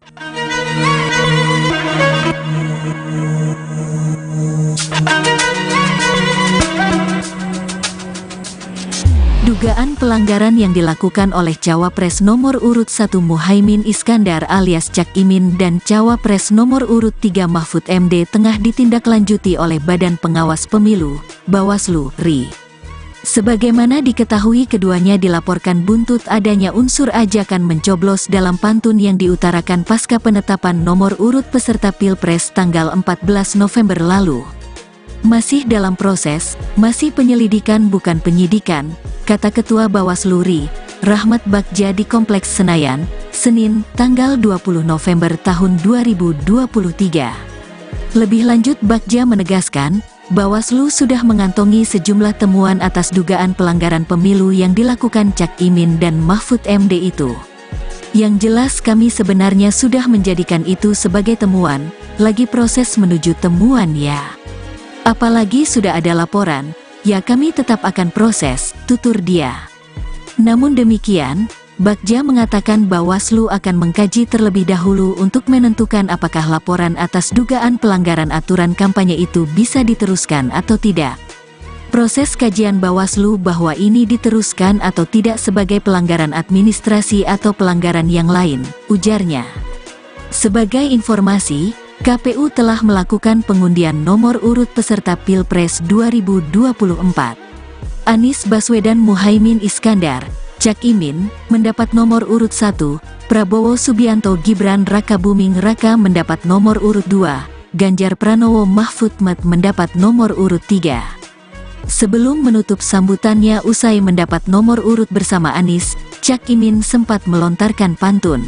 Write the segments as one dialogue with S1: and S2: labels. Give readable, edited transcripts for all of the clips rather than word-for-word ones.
S1: Dugaan pelanggaran yang dilakukan oleh Cawapres nomor urut 1 Muhaimin Iskandar alias Cak Imin dan Cawapres nomor urut 3 Mahfud MD tengah ditindaklanjuti oleh Badan Pengawas Pemilu, Bawaslu, RI. Sebagaimana diketahui keduanya dilaporkan buntut adanya unsur ajakan mencoblos dalam pantun yang diutarakan pasca penetapan nomor urut peserta Pilpres tanggal 14 November lalu. Masih dalam proses, masih penyelidikan bukan penyidikan, kata Ketua Bawaslu RI, Rahmat Bagja di Kompleks Senayan, Senin, tanggal 20 November tahun 2023. Lebih lanjut Bagja menegaskan, Bawaslu sudah mengantongi sejumlah temuan atas dugaan pelanggaran pemilu yang dilakukan Cak Imin dan Mahfud MD itu. Yang jelas kami sebenarnya sudah menjadikan itu sebagai temuan, lagi proses menuju temuan ya. Apalagi sudah ada laporan, ya kami tetap akan proses, tutur dia. Namun demikian, Bagja mengatakan Bawaslu akan mengkaji terlebih dahulu untuk menentukan apakah laporan atas dugaan pelanggaran aturan kampanye itu bisa diteruskan atau tidak. Proses kajian Bawaslu bahwa ini diteruskan atau tidak sebagai pelanggaran administrasi atau pelanggaran yang lain, ujarnya. Sebagai informasi, KPU telah melakukan pengundian nomor urut peserta Pilpres 2024. Anies Baswedan Muhaimin Iskandar, Cak Imin, mendapat nomor urut 1, Prabowo Subianto Gibran Rakabuming Raka mendapat nomor urut 2, Ganjar Pranowo Mahfud MD mendapat nomor urut 3. Sebelum menutup sambutannya usai mendapat nomor urut bersama Anies, Cak Imin sempat melontarkan pantun.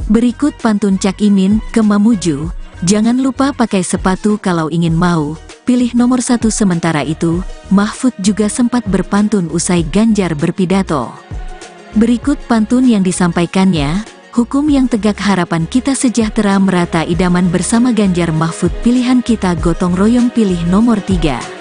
S1: Berikut pantun Cak Imin ke Mamuju. Jangan lupa pakai sepatu kalau ingin mau, pilih nomor 1 sementara itu, Mahfud juga sempat berpantun usai Ganjar berpidato. Berikut pantun yang disampaikannya, hukum yang tegak harapan kita sejahtera merata idaman bersama Ganjar Mahfud pilihan kita gotong royong pilih nomor 3.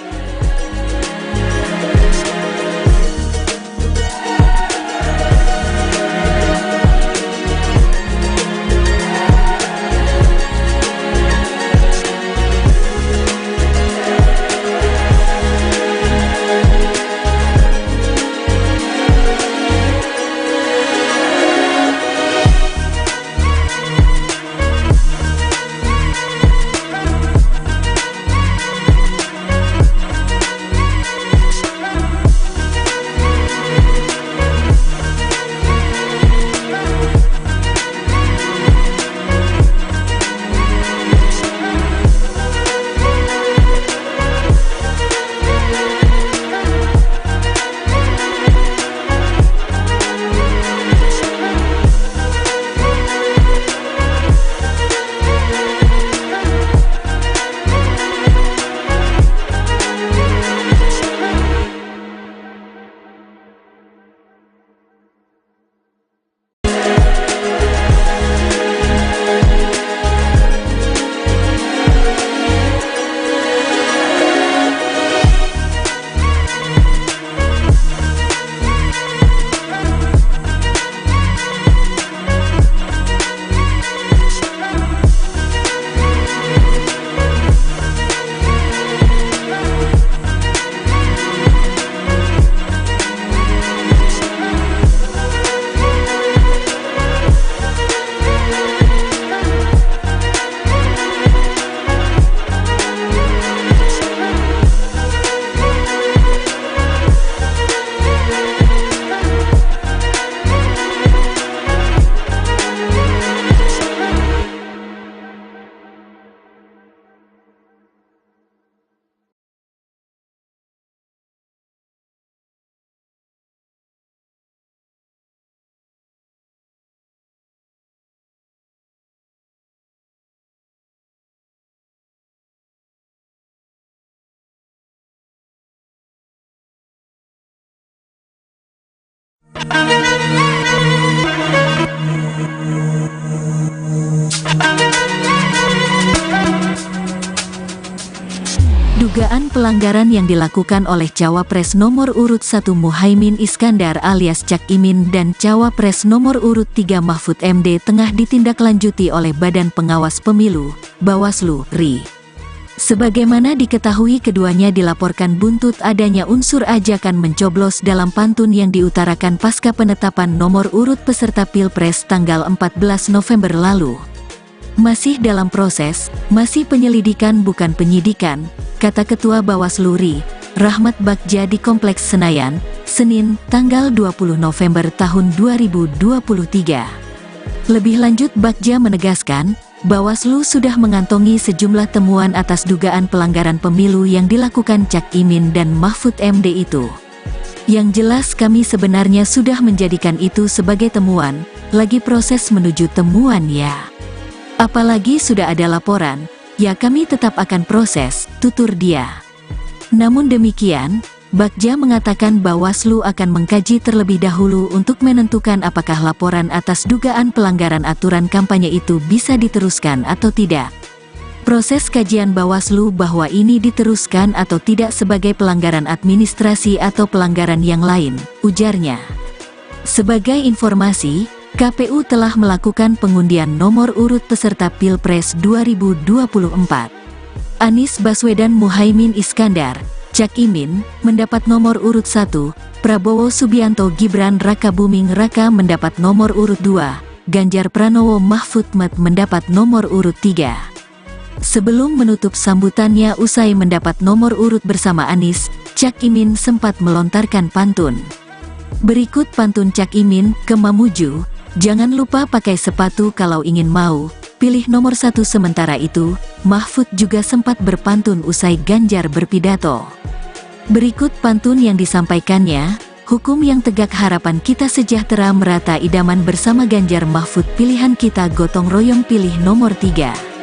S1: Dugaan pelanggaran yang dilakukan oleh Cawapres nomor urut 1 Muhaimin Iskandar alias Cak Imin dan Cawapres nomor urut 3 Mahfud MD tengah ditindaklanjuti oleh Badan Pengawas Pemilu, Bawaslu, RI. Sebagaimana diketahui keduanya dilaporkan buntut adanya unsur ajakan mencoblos dalam pantun yang diutarakan pasca penetapan nomor urut peserta Pilpres tanggal 14 November lalu. Masih dalam proses, masih penyelidikan bukan penyidikan, kata Ketua Bawaslu RI, Rahmat Bagja di Kompleks Senayan, Senin, tanggal 20 November tahun 2023. Lebih lanjut Bagja menegaskan, Bawaslu sudah mengantongi sejumlah temuan atas dugaan pelanggaran pemilu yang dilakukan Cak Imin dan Mahfud MD itu. Yang jelas kami sebenarnya sudah menjadikan itu sebagai temuan, lagi proses menuju temuan ya. Apalagi sudah ada laporan, ya kami tetap akan proses, tutur dia. Namun demikian, Bagja mengatakan Bawaslu akan mengkaji terlebih dahulu untuk menentukan apakah laporan atas dugaan pelanggaran aturan kampanye itu bisa diteruskan atau tidak. Proses kajian Bawaslu bahwa ini diteruskan atau tidak sebagai pelanggaran administrasi atau pelanggaran yang lain, ujarnya. Sebagai informasi, KPU telah melakukan pengundian nomor urut peserta Pilpres 2024. Anies Baswedan Muhaimin Iskandar, Cak Imin, mendapat nomor urut 1, Prabowo Subianto Gibran Rakabuming Raka mendapat nomor urut 2, Ganjar Pranowo Mahfud MD mendapat nomor urut 3. Sebelum menutup sambutannya usai mendapat nomor urut bersama Anies, Cak Imin sempat melontarkan pantun. Berikut pantun Cak Imin ke Mamuju. Jangan lupa pakai sepatu kalau ingin mau, pilih nomor 1 sementara itu, Mahfud juga sempat berpantun usai Ganjar berpidato. Berikut pantun yang disampaikannya, hukum yang tegak harapan kita sejahtera merata idaman bersama Ganjar Mahfud pilihan kita gotong royong pilih nomor 3.